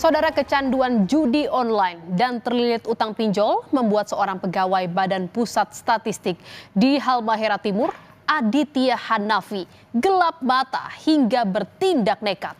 Saudara, kecanduan judi online dan terlilit utang pinjol membuat seorang pegawai Badan Pusat Statistik di Halmahera Timur, Aditya Hanafi, gelap mata hingga bertindak nekat.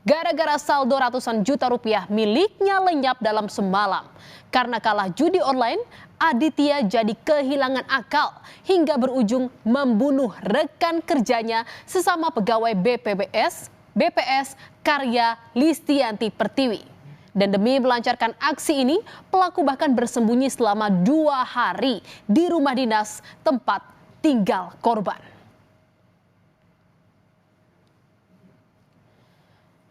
Gara-gara saldo ratusan juta rupiah miliknya lenyap dalam semalam. Karena kalah judi online, Aditya jadi kehilangan akal hingga berujung membunuh rekan kerjanya sesama pegawai BPS Karya Listianti Pertiwi. Dan demi melancarkan aksi ini, pelaku bahkan bersembunyi selama 2 hari di rumah dinas tempat tinggal korban.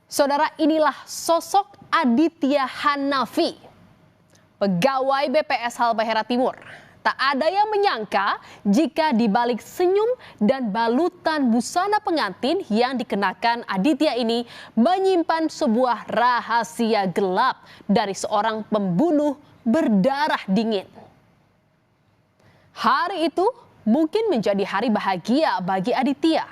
Saudara, inilah sosok Aditya Hanafi, pegawai BPS Halmahera Timur. Tak ada yang menyangka jika di balik senyum dan balutan busana pengantin yang dikenakan Aditya ini menyimpan sebuah rahasia gelap dari seorang pembunuh berdarah dingin. Hari itu mungkin menjadi hari bahagia bagi Aditya.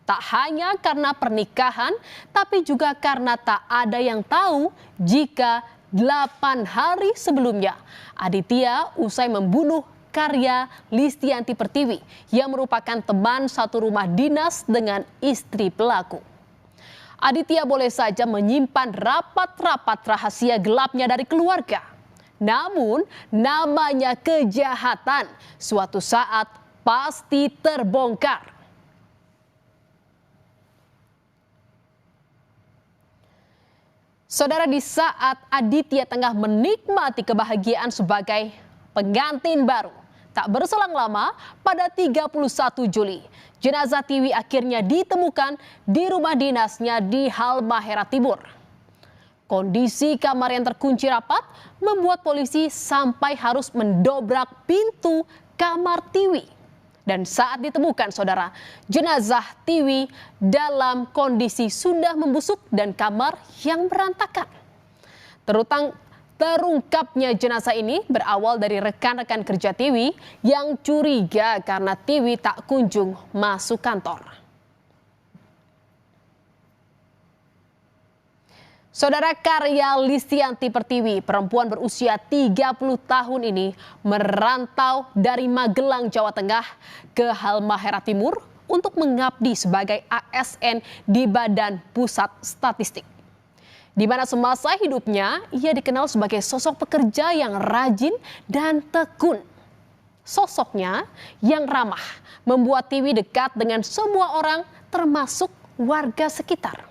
Tak hanya karena pernikahan, tapi juga karena tak ada yang tahu jika 8 hari sebelumnya Aditya usai membunuh Karya Listianti Pertiwi yang merupakan teman satu rumah dinas dengan istri pelaku. Aditya boleh saja menyimpan rapat-rapat rahasia gelapnya dari keluarga. Namun namanya kejahatan suatu saat pasti terbongkar. Saudara, di saat Aditya tengah menikmati kebahagiaan sebagai pengantin baru, tak berselang lama pada 31 Juli, jenazah Tiwi akhirnya ditemukan di rumah dinasnya di Halmahera Timur. Kondisi kamar yang terkunci rapat membuat polisi sampai harus mendobrak pintu kamar Tiwi. Dan saat ditemukan, saudara, jenazah Tiwi dalam kondisi sudah membusuk dan kamar yang berantakan. Terungkapnya jenazah ini berawal dari rekan-rekan kerja Tiwi yang curiga karena Tiwi tak kunjung masuk kantor. Saudara, Karya Listianti Pertiwi, perempuan berusia 30 tahun ini merantau dari Magelang, Jawa Tengah ke Halmahera Timur untuk mengabdi sebagai ASN di Badan Pusat Statistik. Di mana semasa hidupnya ia dikenal sebagai sosok pekerja yang rajin dan tekun. Sosoknya yang ramah membuat Tiwi dekat dengan semua orang termasuk warga sekitar.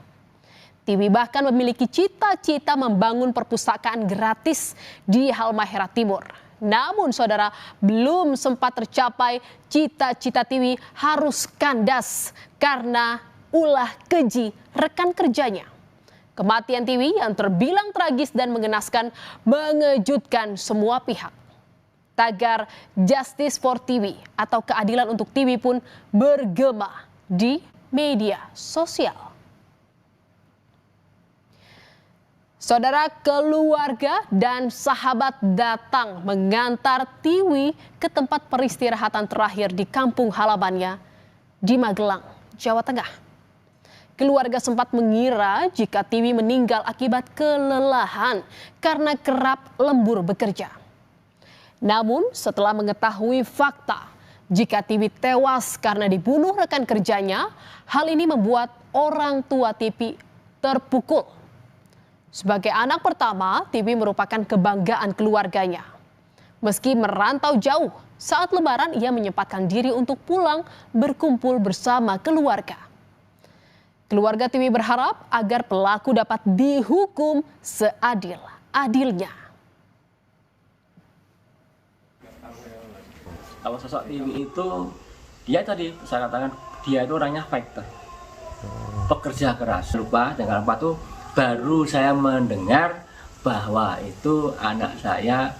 Tiwi bahkan memiliki cita-cita membangun perpustakaan gratis di Halmahera Timur. Namun saudara, belum sempat tercapai cita-cita Tiwi harus kandas karena ulah keji rekan kerjanya. Kematian Tiwi yang terbilang tragis dan mengenaskan mengejutkan semua pihak. Tagar Justice for Tiwi atau keadilan untuk Tiwi pun bergema di media sosial. Saudara, keluarga dan sahabat datang mengantar Tiwi ke tempat peristirahatan terakhir di kampung halamannya di Magelang, Jawa Tengah. Keluarga sempat mengira jika Tiwi meninggal akibat kelelahan karena kerap lembur bekerja. Namun setelah mengetahui fakta jika Tiwi tewas karena dibunuh rekan kerjanya, hal ini membuat orang tua Tiwi terpukul. Sebagai anak pertama, Tiwi merupakan kebanggaan keluarganya. Meski merantau jauh, saat Lebaran ia menyempatkan diri untuk pulang berkumpul bersama keluarga. Keluarga Tiwi berharap agar pelaku dapat dihukum seadil-adilnya. Kalau sosok Tiwi itu, dia tadi saya katakan dia itu orangnya fighter, pekerja keras. Lupa dengan apa tuh? Baru saya mendengar bahwa itu anak saya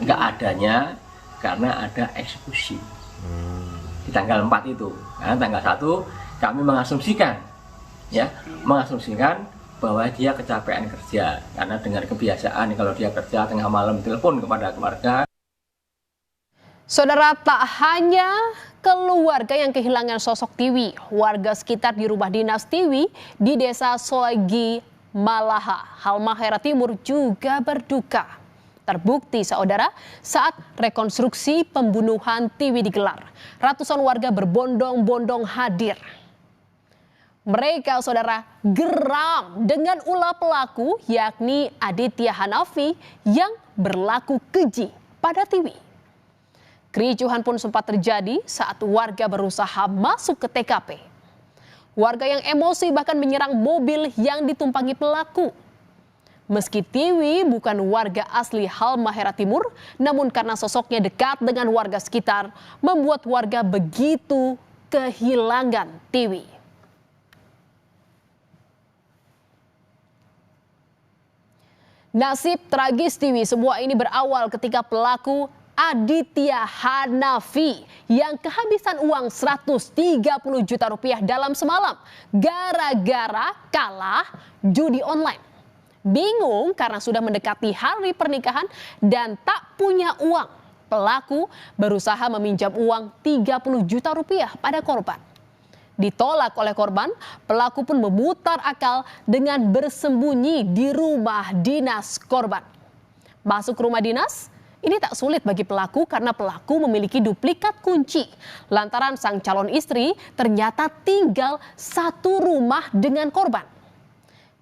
nggak adanya karena ada eksekusi di tanggal 4 itu. Nah, tanggal 1 kami mengasumsikan bahwa dia kecapean kerja karena dengan kebiasaan kalau dia kerja tengah malam telepon kepada keluarga. Saudara, tak hanya keluarga yang kehilangan sosok Tiwi, warga sekitar di rumah dinas Tiwi di Desa Soegi Malaha, Halmahera Timur juga berduka. Terbukti saudara, saat rekonstruksi pembunuhan Tiwi digelar, ratusan warga berbondong-bondong hadir. Mereka saudara geram dengan ulah pelaku yakni Aditya Hanafi yang berlaku keji pada Tiwi. Kericuhan pun sempat terjadi saat warga berusaha masuk ke TKP. Warga yang emosi bahkan menyerang mobil yang ditumpangi pelaku. Meski Tiwi bukan warga asli Halmahera Timur, namun karena sosoknya dekat dengan warga sekitar, membuat warga begitu kehilangan Tiwi. Nasib tragis Tiwi semua ini berawal ketika pelaku Aditya Hanafi yang kehabisan uang 130 juta rupiah dalam semalam gara-gara kalah judi online. Bingung karena sudah mendekati hari pernikahan dan tak punya uang. Pelaku berusaha meminjam uang 30 juta rupiah pada korban. Ditolak oleh korban, pelaku pun memutar akal dengan bersembunyi di rumah dinas korban. Masuk rumah dinas, ini tak sulit bagi pelaku karena pelaku memiliki duplikat kunci. Lantaran sang calon istri ternyata tinggal satu rumah dengan korban.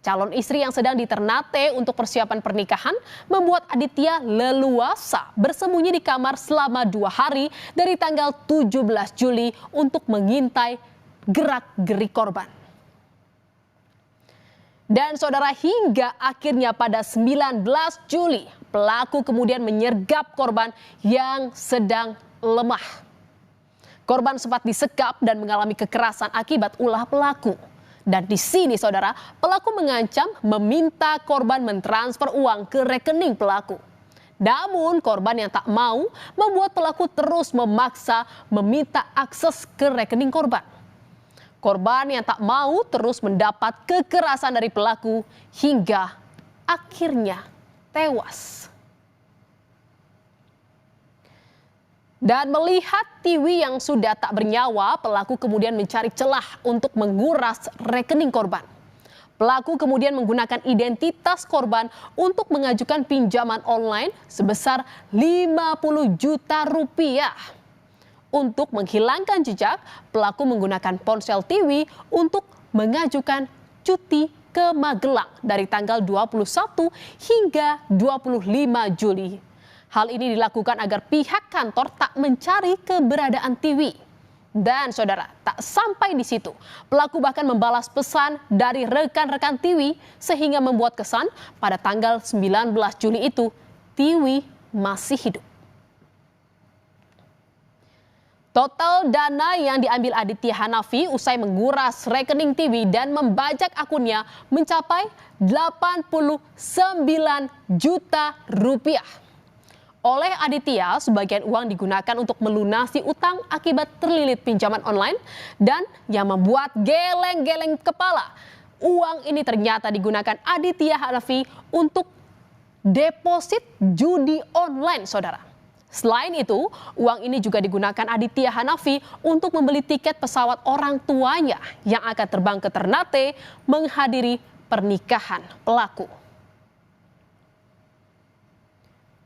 Calon istri yang sedang di Ternate untuk persiapan pernikahan membuat Aditya leluasa bersembunyi di kamar selama 2 hari dari tanggal 17 Juli untuk mengintai gerak-gerik korban. Dan saudara, hingga akhirnya pada 19 Juli pelaku kemudian menyergap korban yang sedang lemah. Korban sempat disekap dan mengalami kekerasan akibat ulah pelaku. Dan di sini saudara, pelaku mengancam meminta korban mentransfer uang ke rekening pelaku. Namun korban yang tak mau membuat pelaku terus memaksa meminta akses ke rekening korban. Korban yang tak mau terus mendapat kekerasan dari pelaku hingga akhirnya tewas. Dan melihat Tiwi yang sudah tak bernyawa, pelaku kemudian mencari celah untuk menguras rekening korban. Pelaku kemudian menggunakan identitas korban untuk mengajukan pinjaman online sebesar 50 juta rupiah. Untuk menghilangkan jejak, pelaku menggunakan ponsel Tiwi untuk mengajukan cuti ke Magelang dari tanggal 21 hingga 25 Juli. Hal ini dilakukan agar pihak kantor tak mencari keberadaan Tiwi. Dan saudara, tak sampai di situ. Pelaku bahkan membalas pesan dari rekan-rekan Tiwi sehingga membuat kesan pada tanggal 19 Juli itu Tiwi masih hidup. Total dana yang diambil Aditya Hanafi usai menguras rekening Tiwi dan membajak akunnya mencapai 89 juta rupiah. Oleh Aditya, sebagian uang digunakan untuk melunasi utang akibat terlilit pinjaman online dan yang membuat geleng-geleng kepala. Uang ini ternyata digunakan Aditya Hanafi untuk deposit judi online, saudara. Selain itu, uang ini juga digunakan Aditya Hanafi untuk membeli tiket pesawat orang tuanya yang akan terbang ke Ternate menghadiri pernikahan pelaku.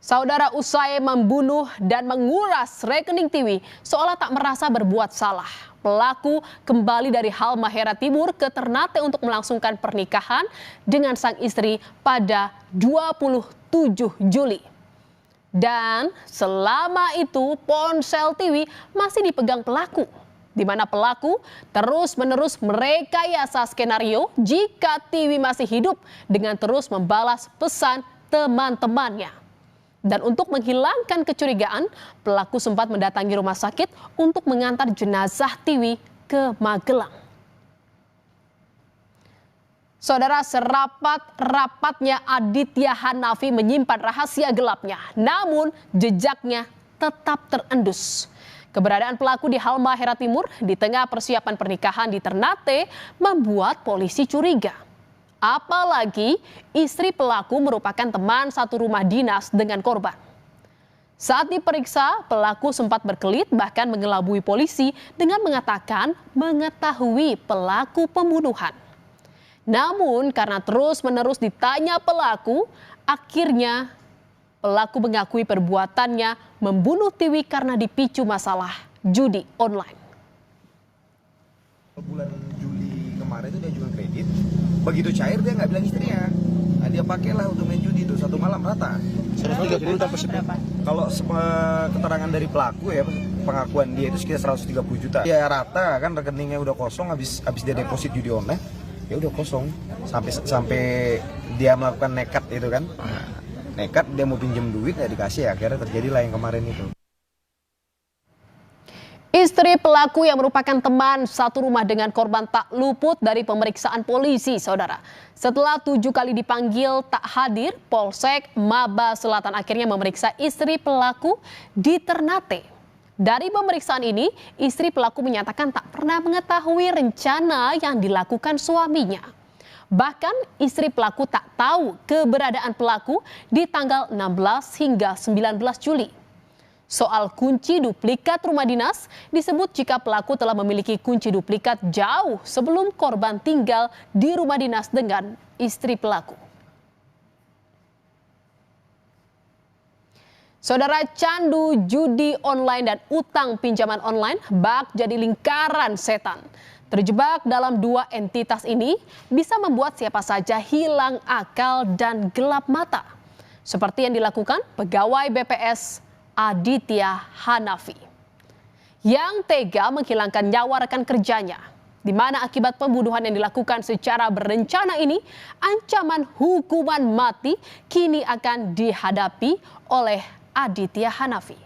Saudara, usai membunuh dan menguras rekening Tiwi seolah tak merasa berbuat salah. Pelaku kembali dari Halmahera Timur ke Ternate untuk melangsungkan pernikahan dengan sang istri pada 27 Juli. Dan selama itu ponsel Tiwi masih dipegang pelaku, di mana pelaku terus-menerus merekayasa skenario jika Tiwi masih hidup dengan terus membalas pesan teman-temannya. Dan untuk menghilangkan kecurigaan, pelaku sempat mendatangi rumah sakit untuk mengantar jenazah Tiwi ke Magelang. Saudara, serapat-rapatnya Aditya Hanafi menyimpan rahasia gelapnya, namun jejaknya tetap terendus. Keberadaan pelaku di Halmahera Timur di tengah persiapan pernikahan di Ternate membuat polisi curiga. Apalagi istri pelaku merupakan teman satu rumah dinas dengan korban. Saat diperiksa, pelaku sempat berkelit bahkan mengelabui polisi dengan mengatakan mengetahui pelaku pembunuhan. Namun karena terus-menerus ditanya pelaku, akhirnya pelaku mengakui perbuatannya membunuh Tiwi karena dipicu masalah judi online. Bulan Juli kemarin itu dia jual kredit, begitu cair dia nggak bilang istrinya. Nah, dia pakailah untuk main judi itu satu malam rata. 130 tanpa berapa? Kalau keterangan dari pelaku ya, pengakuan dia itu sekitar 130 juta. Dia rata kan rekeningnya udah kosong habis dia deposit judi online, ya udah kosong sampai dia melakukan nekat itu kan. Nekat dia mau pinjam duit ya dikasih, ya akhirnya terjadilah yang kemarin itu. Istri pelaku yang merupakan teman satu rumah dengan korban tak luput dari pemeriksaan polisi, saudara. Setelah 7 kali dipanggil tak hadir, Polsek Maba Selatan akhirnya memeriksa istri pelaku di Ternate. Dari pemeriksaan ini, istri pelaku menyatakan tak pernah mengetahui rencana yang dilakukan suaminya. Bahkan istri pelaku tak tahu keberadaan pelaku di tanggal 16 hingga 19 Juli. Soal kunci duplikat rumah dinas, disebut jika pelaku telah memiliki kunci duplikat jauh sebelum korban tinggal di rumah dinas dengan istri pelaku. Saudara, candu, judi online dan utang pinjaman online bak jadi lingkaran setan. Terjebak dalam dua entitas ini bisa membuat siapa saja hilang akal dan gelap mata. Seperti yang dilakukan pegawai BPS Aditya Hanafi yang tega menghilangkan nyawa rekan kerjanya, di mana akibat pembunuhan yang dilakukan secara berencana ini ancaman hukuman mati kini akan dihadapi oleh Aditya Hanafi.